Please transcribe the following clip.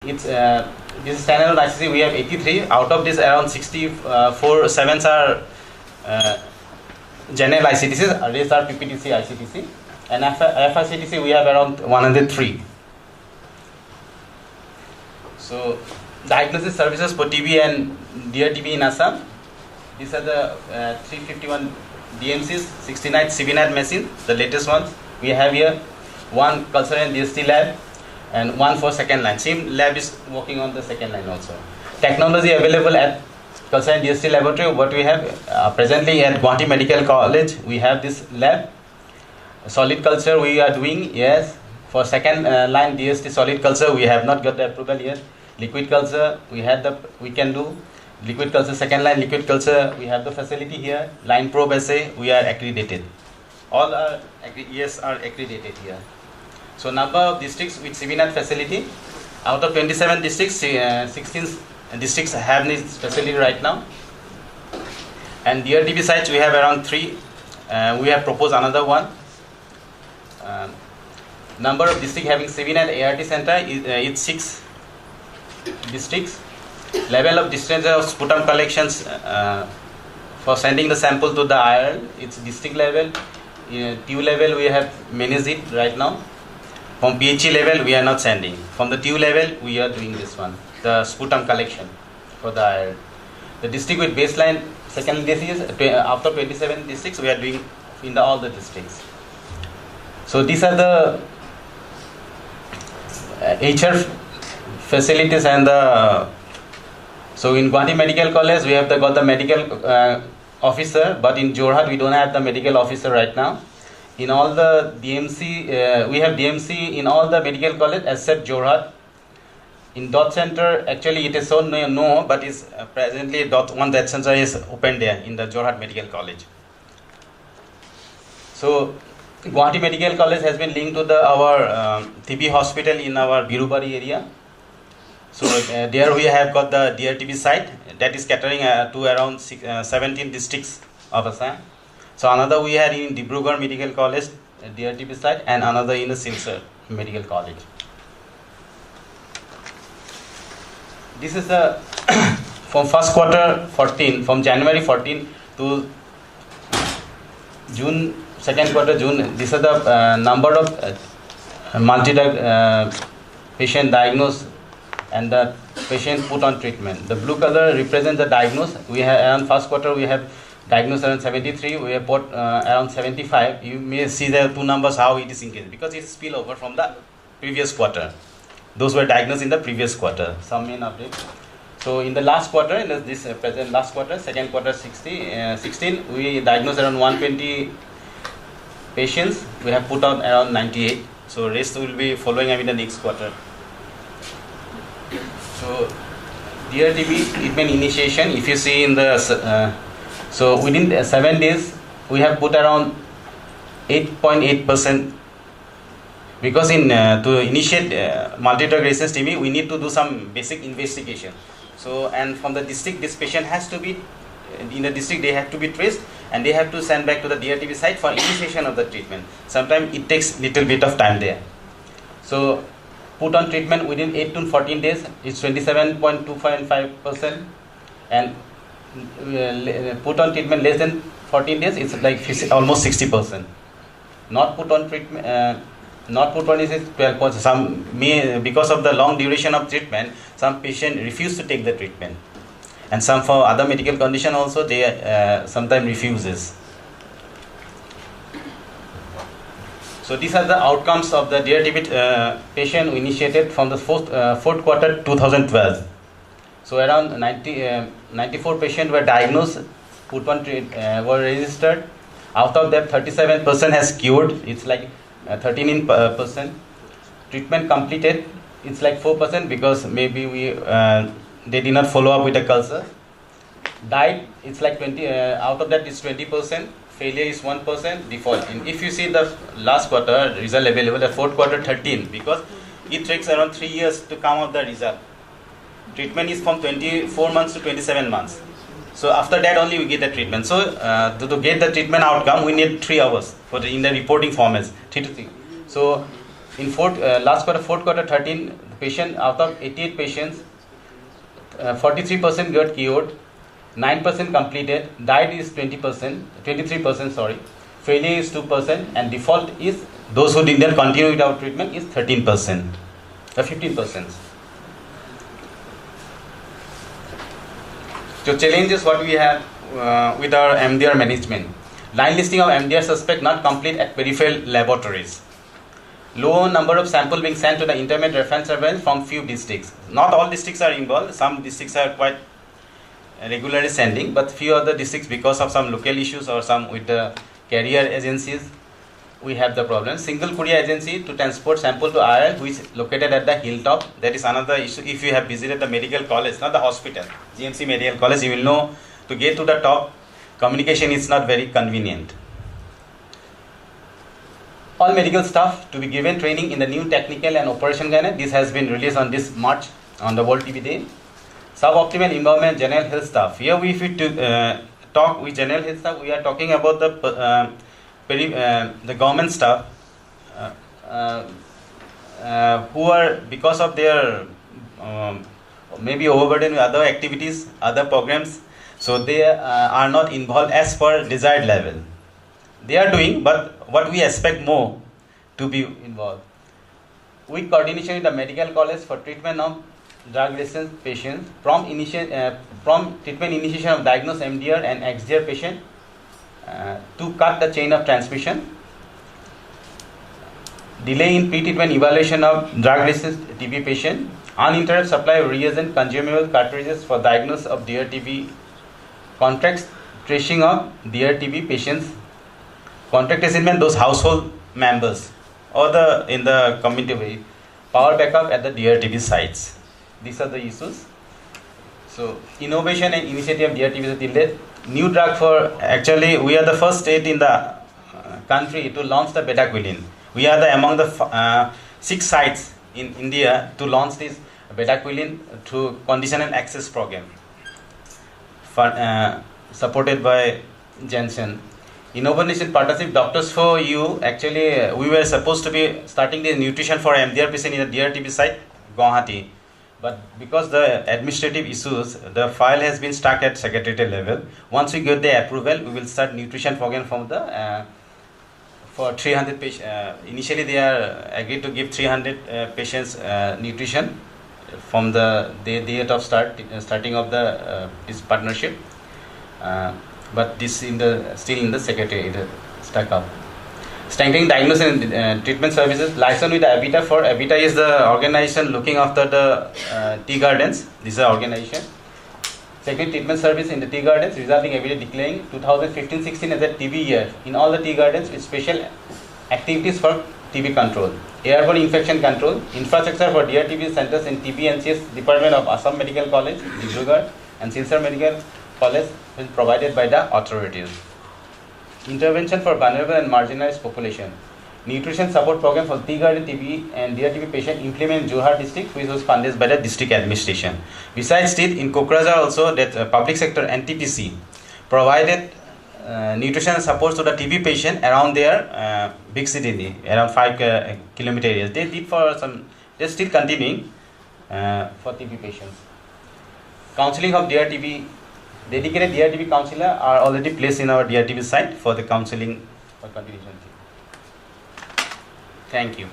it's this standalone ICC. We have 83. Out of this, around 64 sevens are general ICTC. Rest are PPTC, ICTC, and FICTC we have around 103. So diagnosis services for TB and DRTB in Assam. These are the 351 DMCs, 69 CBNAT machines, the latest ones. We have here one culture and DST lab and one for second line. Same lab is working on the second line also. Technology available at culture and DST laboratory. What we have presently at Guwahati Medical College, we have this lab. Solid culture we are doing, yes. For second line DST solid culture, we have not got the approval yet. Liquid culture, we can do. Liquid culture, second line liquid culture, we have the facility here. Line probe assay, we are accredited. All are ES are accredited here. So number of districts with CBNAT facility, out of 27 districts, 16 districts have this facility right now. And DRTB sites, we have around 3. We have proposed another one. Number of districts having CBNAT ART center is 6 districts. Level of distance of sputum collections for sending the sample to the IRL, it's district level. TU level we have managed it right now. From PHE level we are not sending. From the TU level we are doing this one, the sputum collection for the IRL. The district with baseline second disease, after 27 districts we are doing in all the districts. So these are the HR facilities and the. So in Guwahati Medical College, we have got the medical officer, but in Jorhat, we don't have the medical officer right now. In all the DMC, we have DMC in all the medical college except Jorhat. In dot center, actually it is so no, but is presently one dot center is open there in the Jorhat Medical College. So Guwahati Medical College has been linked to our TB hospital in our Birubari area. So there we have got the DRTB site that is catering to around 17 districts of Assam. So another we had in Dibrugarh Medical College DRTB site and another in the Silchar Medical College. This is the from first quarter 14, from January 14 to June, second quarter June. This is the number of multi-drug patient diagnosed and the patient put on treatment. The blue color represents the diagnosed. We have around first quarter we have diagnosed around 73. We have put around 75. You may see the two numbers how it is increased because it is spillover from the previous quarter. Those were diagnosed in the previous quarter. Some main update. So in the last quarter, in this present last quarter, second quarter 16, we diagnosed around 120 patients. We have put on around 98. So rest will be following up in the next quarter. So DRTB treatment initiation, if you see in the so within 7 days we have put around 8.8%, because in to initiate multi-drug resistant TB we need to do some basic investigation. So and from the district this patient has to be in the district, they have to be traced and they have to send back to the DRTB site for initiation of the treatment. Sometimes it takes little bit of time there. So put on treatment within 8 to 14 days is 27.255%, and put on treatment less than 14 days it's like almost 60%. Not put on treatment, not put on is 12%. Some may, because of the long duration of treatment, some patient refuse to take the treatment, and some for other medical condition also they sometimes refuses. So these are the outcomes of the DRTB patient initiated from the fourth quarter 2012. So around 94 patients were diagnosed, put on were registered. Out of that, 37% has cured. It's like 13%. Treatment completed. It's like 4% because maybe they did not follow up with the culture. Died. It's like 20. Out of that is 20%. Failure is 1%, default. And if you see the last quarter result available, the fourth quarter 13, because it takes around 3 years to come out the result. Treatment is from 24 months to 27 months. So after that only we get the treatment. So to get the treatment outcome, we need 3 hours in the reporting formats, 3 to 3. So in fourth quarter 13, out of 88 patients, 43% got cured, 9% completed, died is 23%, sorry, failure is 2%, and default is those who did not continue without treatment is 13%, 15%. So challenges what we have with our MDR management. Line listing of MDR suspect not complete at peripheral laboratories. Low number of sample being sent to the intermediate reference surveillance from few districts. Not all districts are involved. Some districts are quite regularly sending, but few other districts, because of some local issues or some with the carrier agencies, we have the problem. Single courier agency to transport sample to IRL, which is located at the hilltop. That is another issue. If you have visited the medical college, not the hospital, GMC Medical College, you will know to get to the top, communication is not very convenient. All medical staff to be given training in the new technical and operation guidance. This has been released on this March on the World TB Day. Suboptimal involvement general health staff. Here we talk with general health staff. We are talking about the government staff who are, because of their maybe overburdened with other activities, other programs, so they are not involved as per desired level. They are doing, but what we expect more to be involved. With coordination with the medical college for treatment of drug-resistant patients, prompt treatment initiation of diagnosed MDR and XDR patient to cut the chain of transmission. Delay in pre-treatment evaluation of drug-resistant TB patient. Uninterrupted supply of reagent consumable cartridges for diagnosis of DRTB. Contracts tracing of DRTB patients. Contact assignment those household members or in the community way. Power backup at the DRTB sites. These are the issues. So innovation and initiative of DRTB is delayed. New drug for, actually we are the first state in the country to launch the bedaquiline. We are among the 6 sites in India to launch this bedaquiline through conditional access program supported by Janssen. Innovation partnership Doctors for You. Actually, we were supposed to be starting the nutrition for MDR patient in the DRTB site, Guwahati. But because the administrative issues, the file has been stuck at secretariat level. Once we get the approval, we will start nutrition program from the for 300 patients. Initially, they are agreed to give 300 patients nutrition from the date of starting of the this partnership. But this still in the secretariat stuck up. Strengthening diagnosis and treatment services. License with ABITA. For ABITA is the organization looking after the tea gardens. This is the organization. Second, treatment service in the tea gardens, resulting ABITA declaring 2015-16 as a TB year in all the tea gardens with special activities for TB control. Airborne infection control. Infrastructure for DRTB centers in TB NCS Department of Assam Medical College, Dibrugarh, and Silchar Medical College is provided by the authorities. Intervention for vulnerable and marginalized population. Nutrition support program for tea garden TB and DRTB patient implemented in Jorhat district, which was funded by the district administration. Besides it, in Kokrajhar also, that public sector NTPC provided nutrition support to the TB patient around their big city, around 5 kilometer areas. They did for some. They're still continuing for TB patients. Counseling of DRTB. Dedicated DRTB counselor are already placed in our DRTB site for the counseling for continuation. Thank you.